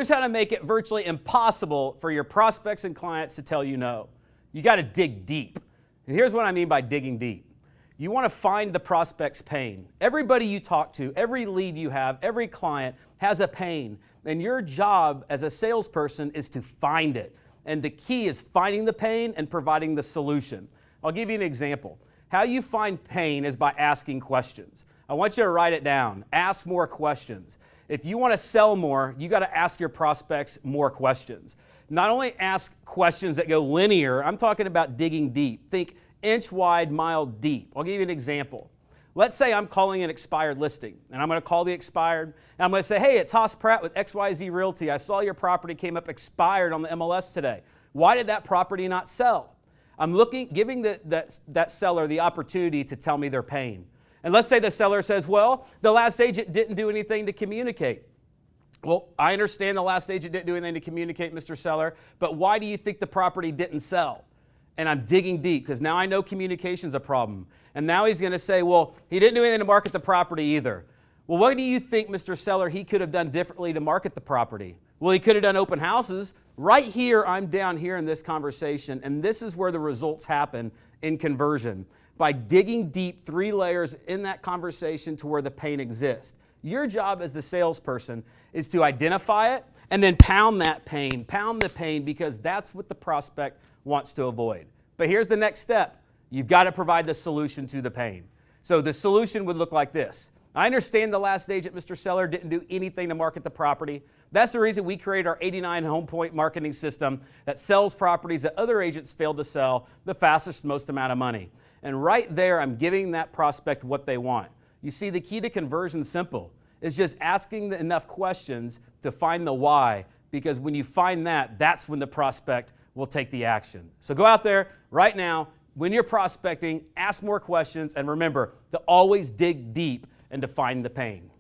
here's how to make it virtually impossible for your prospects and clients to tell you no. You got to dig deep. And here's what I mean by digging deep. You want to find the prospect's pain. Everybody you talk to, every lead you have, every client has a pain. And your job as a salesperson is to find it. And the key is finding the pain and providing the solution. I'll give you an example. How you find pain is by asking questions. I want you to write it down. Ask more questions. If you want to sell more, you got to ask your prospects more questions. Not only ask questions that go linear, I'm talking about digging deep. Think inch wide, mile deep. I'll give you an example. Let's say I'm calling an expired listing, and I'm going to call the expired, and I'm going to say, hey, it's Pratt with XYZ Realty. I saw your property came up expired on the MLS today. Why did that property not sell? I'm giving that seller the opportunity to tell me their pain. And let's say the seller says, well, the last agent didn't do anything to communicate. Well, I understand the last agent didn't do anything to communicate, Mr. Seller, but why do you think the property didn't sell? And I'm digging deep because now I know communication's a problem. And now he's going to say, well, he didn't do anything to market the property either. Well, what do you think, Mr. Seller, he could have done differently to market the property? Well, he could have done open houses. Right here, I'm down here in this conversation, and this is where the results happen in conversion. By digging deep 3 layers in that conversation to where the pain exists. Your job as the salesperson is to identify it and then pound that pain, pound the pain, because that's what the prospect wants to avoid. But here's the next step. You've got to provide the solution to the pain. So the solution would look like this. I understand the last agent, Mr. Seller, didn't do anything to market the property. That's the reason we create our 89 home point marketing system that sells properties that other agents failed to sell the fastest, most amount of money. And right there, I'm giving that prospect what they want. You see, the key to conversion is simple. It's just asking enough questions to find the why, because when you find that, that's when the prospect will take the action. So go out there right now, when you're prospecting, ask more questions, and remember to always dig deep and to find the pain.